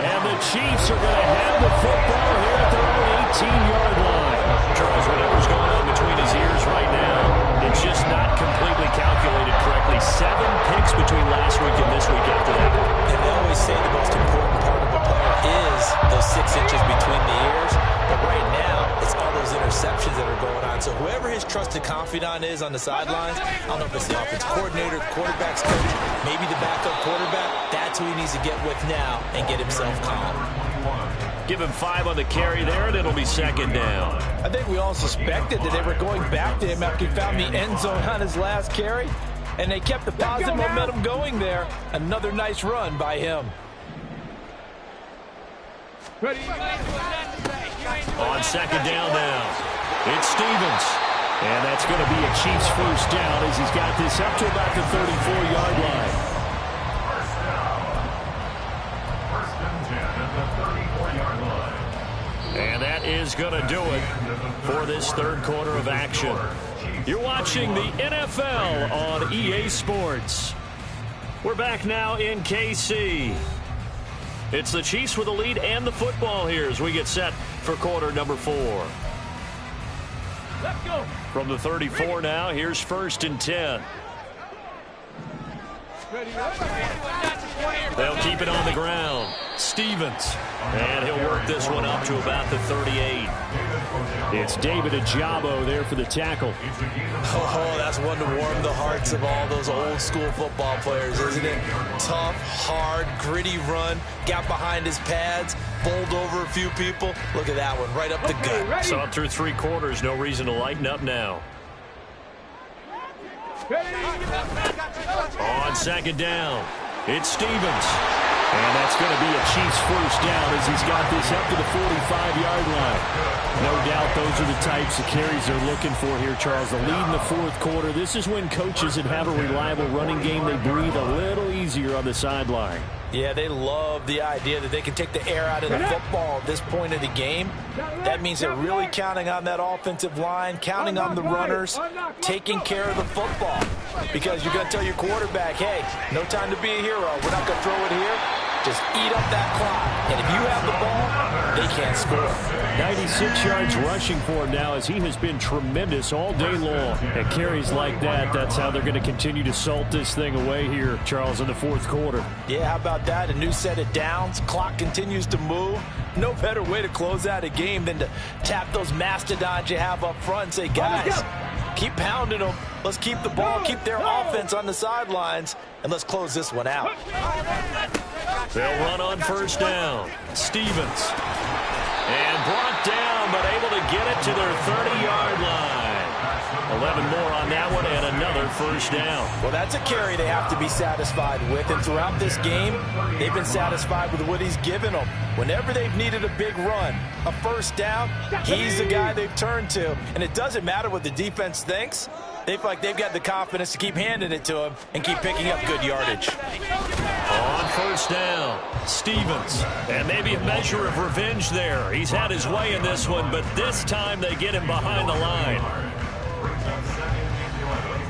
And the Chiefs are going to have the football here at their own 18-yard line. Charles, whatever's going on between his ears right now, it's just not completely calculated correctly. 7 picks between last week and this week after that. And they always say the most important part of a player is those 6 inches between the ears. But right now, it's all those interceptions that are going on. So whoever his trusted confidant is on the sidelines, I don't know if it's the offense coordinator, the quarterback's coach, maybe the backup quarterback, that's who he needs to get with now and get himself calm. Give him 5 on the carry there, and it'll be 2nd down. I think we all suspected that they were going back to him after he found the end zone on his last carry, and they kept the positive momentum going there. Another nice run by him. Ready? On 2nd down now, it's Stevens. And that's going to be a Chiefs 1st down as he's got this up to about the 34-yard line. 1st and 10 at the 34-yard line. And that is going to do it for this 3rd quarter of action. You're watching the NFL on EA Sports. We're back now in KC. It's the Chiefs with the lead and the football here as we get set for quarter number 4. Let's go. From the 34 now, here's 1st and 10. They'll keep it on the ground. Stevens. And he'll work this one up to about the 38. It's David Ajabo there for the tackle. Oh, that's one to warm the hearts of all those old school football players, isn't it? Tough, hard, gritty run. Got behind his pads, bowled over a few people. Look at that one, right up the gut. Saw it through 3 quarters. No reason to lighten up now. On 2nd down, it's Stevens. And that's going to be a Chiefs 1st down as he's got this up to the 45-yard line. No doubt those are the types of carries they're looking for here, Charles. The lead in the 4th quarter. This is when coaches that have a reliable running game, they breathe a little easier on the sideline. Yeah, they love the idea that they can take the air out of the football at this point of the game. That means they're really counting on that offensive line, counting on the runners, taking care of the football. Because you're going to tell your quarterback, hey, no time to be a hero. We're not going to throw it here. Just eat up that clock. And if you have the ball, they can't score. 96 yards rushing for him now as he has been tremendous all day long. At carries like that, that's how they're going to continue to salt this thing away here, Charles, in the fourth quarter. Yeah, how about that? A new set of downs. Clock continues to move. No better way to close out a game than to tap those mastodons you have up front and say, guys, keep pounding them. Let's keep the ball, keep their offense on the sidelines, and let's close this one out. They'll run on first down. Stevens. And brought down, but able to get it to their 30-yard line. 11 more on that one and another first down. Well, that's a carry they have to be satisfied with. And throughout this game, they've been satisfied with what he's given them. Whenever they've needed a big run, a first down, he's the guy they've turned to. And it doesn't matter what the defense thinks. They feel like they've got the confidence to keep handing it to him and keep picking up good yardage. On first down, Stevens. And maybe a measure of revenge there. He's had his way in this one, but this time they get him behind the line. Brings up second and 11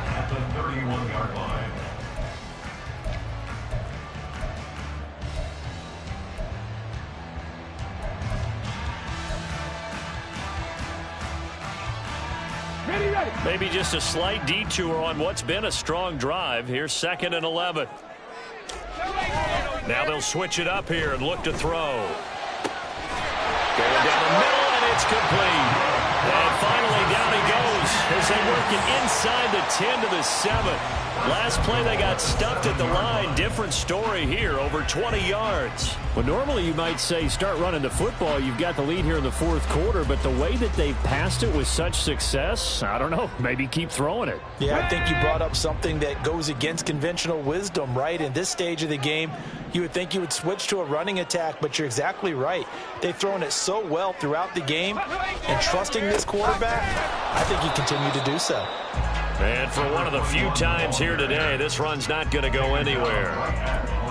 at the 31-yard line. Maybe just a slight detour on what's been a strong drive. Here's second and 11. Now they'll switch it up here and look to throw. Going down the middle, and it's complete. And finally down he goes as they work it inside the 10 to the 7. Last play they got stuffed at the line. Different story here, over 20 yards. Well, normally you might say start running the football. You've got the lead here in the fourth quarter, but the way that they've passed it with such success, I don't know, maybe keep throwing it. Yeah, I think you brought up something that goes against conventional wisdom, right? In this stage of the game, you would think you would switch to a running attack, but you're exactly right. They've thrown it so well throughout the game, and trusting this quarterback, I think you continue to do so. And for one of the few times here today, this run's not going to go anywhere.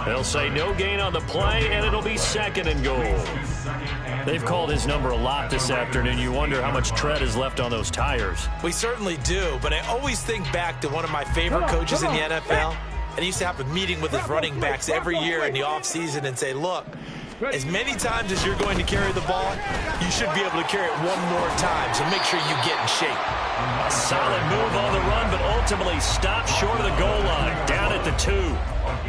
They'll say no gain on the play, and it'll be second and goal. They've called his number a lot this afternoon. You wonder how much tread is left on those tires. We certainly do, but I always think back to one of my favorite coaches in the NFL, and he used to have a meeting with his running backs every year in the offseason and say, look, as many times as you're going to carry the ball, you should be able to carry it one more time, so make sure you get in shape. A solid move on the run, but ultimately stopped short of the goal line, down at the 2.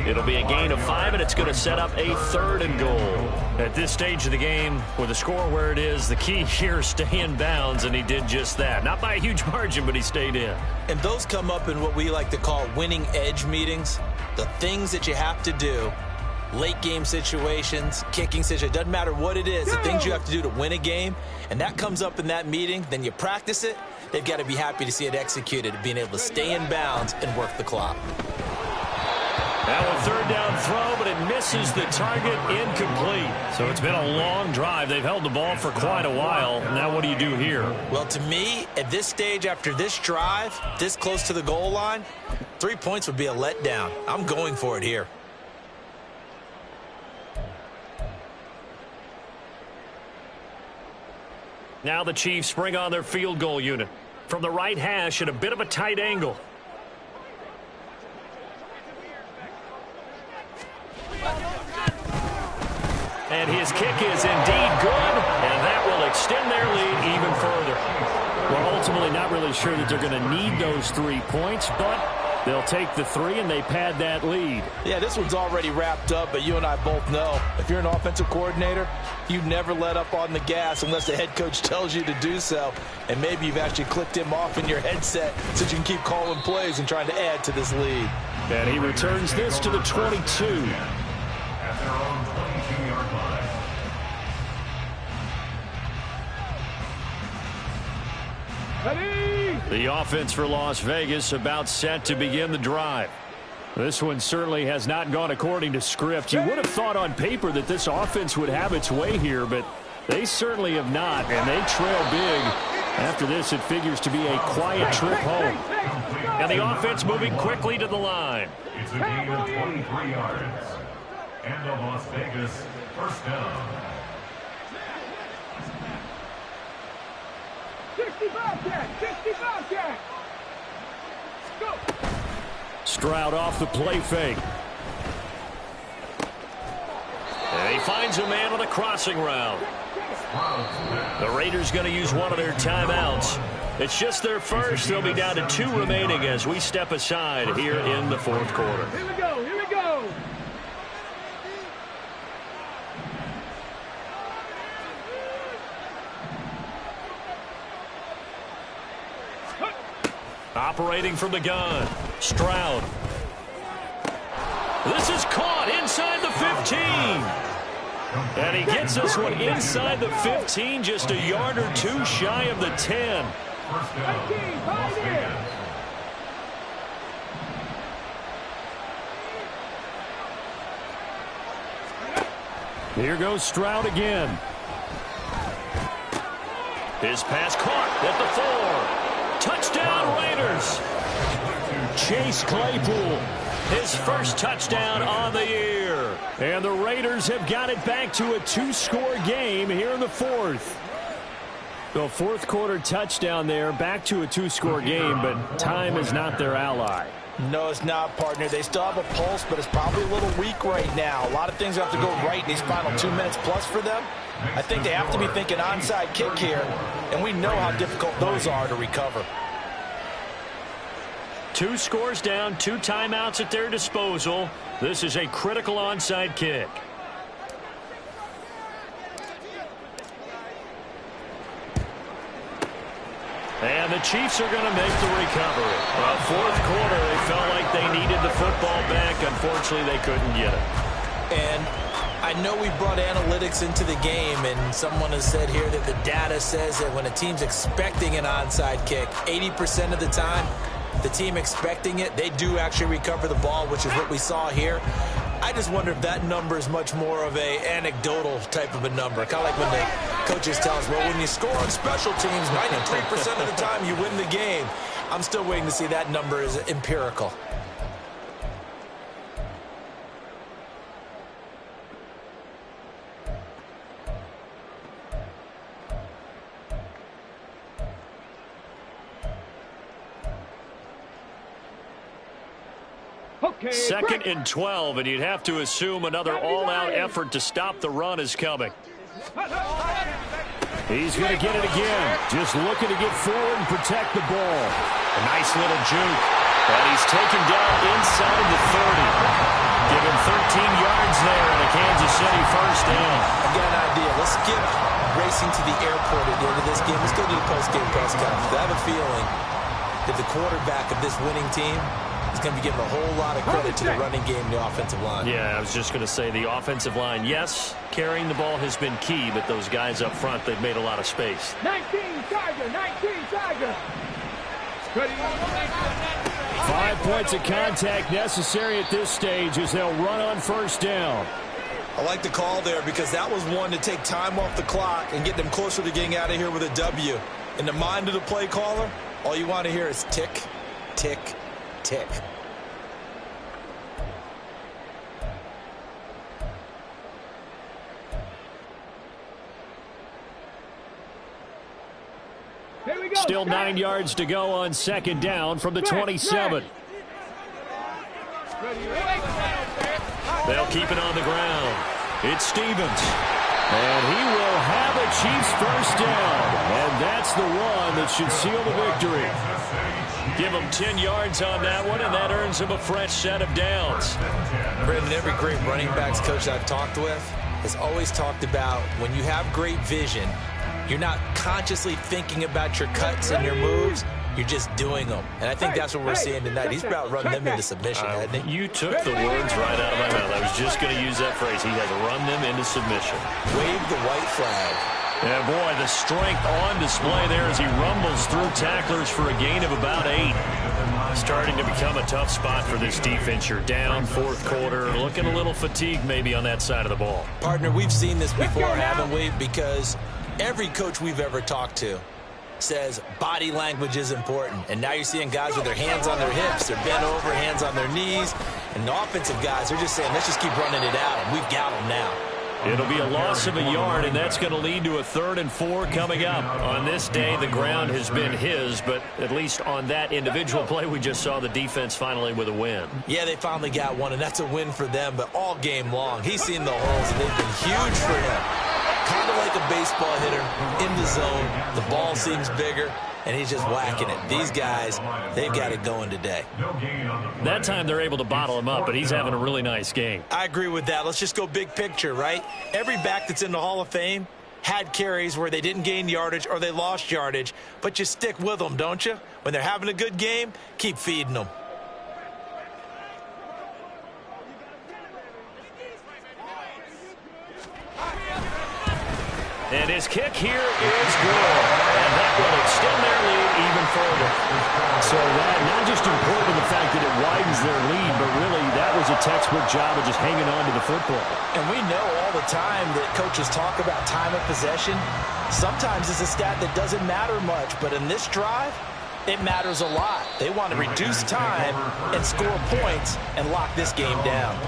It'll be a gain of 5, and it's going to set up a third and goal. At this stage of the game, with the score where it is, the key here is stay in bounds, and he did just that. Not by a huge margin, but he stayed in. And those come up in what we like to call winning edge meetings. The things that you have to do, late game situations, kicking situations, doesn't matter what it is, the things you have to do to win a game, and that comes up in that meeting, then you practice it. They've got to be happy to see it executed, being able to stay in bounds and work the clock. Now a third down throw, but it misses the target, incomplete. So it's been a long drive. They've held the ball for quite a while. Now what do you do here? Well, to me, at this stage, after this drive, this close to the goal line, 3 points would be a letdown. I'm going for it here. Now the Chiefs bring on their field goal unit. From the right hash at a bit of a tight angle. And his kick is indeed good, and that will extend their lead even further. We're ultimately not really sure that they're going to need those 3 points, but they'll take the 3 and they pad that lead. Yeah, this one's already wrapped up, but you and I both know if you're an offensive coordinator, you never let up on the gas unless the head coach tells you to do so. And maybe you've actually clicked him off in your headset so you can keep calling plays and trying to add to this lead. And he returns this to the 22. At their own 22-yard line. The offense for Las Vegas about set to begin the drive. This one certainly has not gone according to script. You would have thought on paper that this offense would have its way here, but they certainly have not, and they trail big. After this, it figures to be a quiet trip home. And the offense moving quickly to the line. It's a gain of 23 yards. And a Las Vegas first down. 65 Jack! 65 Jack! Go! Stroud off the play fake. And He finds a man on the crossing route. The Raiders going to use one of their timeouts. It's just their first. They'll be down to 2 remaining as we step aside here in the fourth quarter. Here we go. Here we go. Operating from the gun, Stroud. This is caught inside the 15. And he gets this one inside the 15, just a yard or 2 shy of the 10. Here goes Stroud again. His pass caught at the 4. Touchdown, Raiders. Chase Claypool, his first touchdown on the year. And the Raiders have got it back to a 2-score game here in the fourth. The fourth quarter touchdown there, back to a 2-score game, but time is not their ally. No, it's not, partner. They still have a pulse, but it's probably a little weak right now. A lot of things have to go right in these final 2 minutes plus for them. I think they have to be thinking onside kick here, and we know how difficult those are to recover. 2 scores down, 2 timeouts at their disposal. This is a critical onside kick. And the Chiefs are going to make the recovery. Well, fourth quarter, they felt like they needed the football back. Unfortunately, they couldn't get it. And I know we brought analytics into the game, and someone has said here that the data says that when a team's expecting an onside kick, 80% of the time, the team expecting it, they do actually recover the ball, which is what we saw here. I just wonder if that number is much more of a anecdotal type of a number. Kind of like when the coaches tell us, well, when you score on special teams, 93% of the time you win the game. I'm still waiting to see that number is empirical. Okay, 2nd and 12, and you'd have to assume another all-out effort to stop the run is coming. He's going to get it again. Just looking to get forward and protect the ball. A nice little juke. And he's taken down inside the 30. Give him 13 yards there and a Kansas City first down. I got an idea. Let's skip racing to the airport at the end of this game. Let's go to the post-game press conference. I have a feeling that the quarterback of this winning team is going to be giving a whole lot of credit to the running game and the offensive line. Yeah, I was just going to say the offensive line, yes, carrying the ball has been key, but those guys up front, they've made a lot of space. 19 Tiger, 19 Tiger. 5 points of contact necessary at this stage as they'll run on first down. I like the call there because that was one to take time off the clock and get them closer to getting out of here with a W. In the mind of the play caller, all you want to hear is tick, tick, tick. Here we go. Still 9 yards to go on second down from the 27. They'll keep it on the ground. It's Stevens. And he will have a Chiefs first down. And that's the one that should seal the victory. Give him 10 yards on that one, and that earns him a fresh set of downs. Brandon, every great running backs coach I've talked with has always talked about when you have great vision, you're not consciously thinking about your cuts and your moves. You're just doing them. And I think that's what we're seeing tonight. He's about run them into submission, hasn't he? You took the words right out of my mouth. I was just going to use that phrase. He has run them into submission. Wave the white flag. Yeah, boy, the strength on display there as he rumbles through tacklers for a gain of about 8. Starting to become a tough spot for this defense. You're down fourth quarter, looking a little fatigued maybe on that side of the ball. Partner, we've seen this before, haven't we? Because every coach we've ever talked to says body language is important. And now you're seeing guys with their hands on their hips, they're bent over, hands on their knees. And the offensive guys are just saying, let's just keep running it out, and we've got them now. It'll be a loss of a yard, and that's going to lead to a 3rd and 4 coming up. On this day, the ground has been his, but at least on that individual play, we just saw the defense finally with a win. Yeah, they finally got one, and that's a win for them, but all game long, he's seen the holes, and they've been huge for him. Kind of like a baseball hitter in the zone. The ball seems bigger, and he's just whacking it. These guys, they've got it going today. That time they're able to bottle him up, but he's having a really nice game. I agree with that. Let's just go big picture, right? Every back that's in the Hall of Fame had carries where they didn't gain yardage or they lost yardage, but you stick with them, don't you? When they're having a good game, keep feeding them. And his kick here is good. And that will extend their lead even further. So that not just important the fact that it widens their lead, but really that was a textbook job of just hanging on to the football. And we know all the time that coaches talk about time of possession. Sometimes it's a stat that doesn't matter much, but in this drive, it matters a lot. They want to reduce time and score points and lock this game down.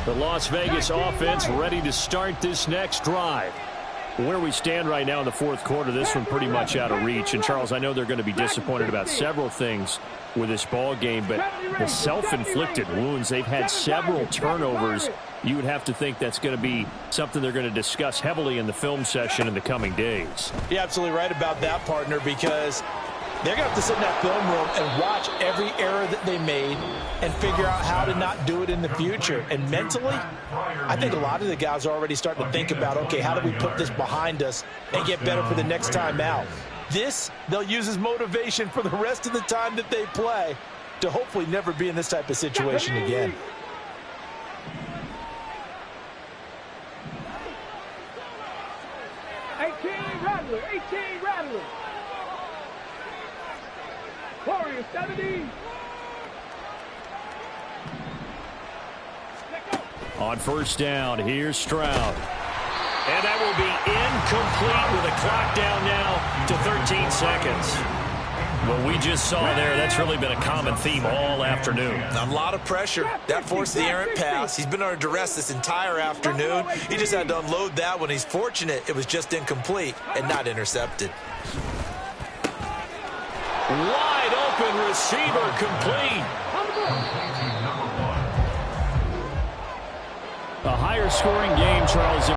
The Las Vegas offense ready to start this next drive. Where we stand right now in the 4th quarter, this one pretty much out of reach. And, Charles, I know they're going to be disappointed about several things with this ball game, but the self-inflicted wounds, they've had several turnovers. You would have to think that's going to be something they're going to discuss heavily in the film session in the coming days. You're absolutely right about that, partner, because they're going to have to sit in that film room and watch every error that they made and figure out how to not do it in the future. And mentally, I think a lot of the guys are already starting to think about, okay, how do we put this behind us and get better for the next time out? This, they'll use as motivation for the rest of the time that they play to hopefully never be in this type of situation again. Rattler, 18 Rattler. Warrior 70. On 1st down, here's Stroud. And that will be incomplete with a clock down now to 13 seconds. What we just saw there, that's really been a common theme all afternoon. A lot of pressure. That forced the errant pass. He's been under duress this entire afternoon. He just had to unload that one. He's fortunate it was just incomplete and not intercepted. Wide open receiver complete. A higher scoring game, Charles.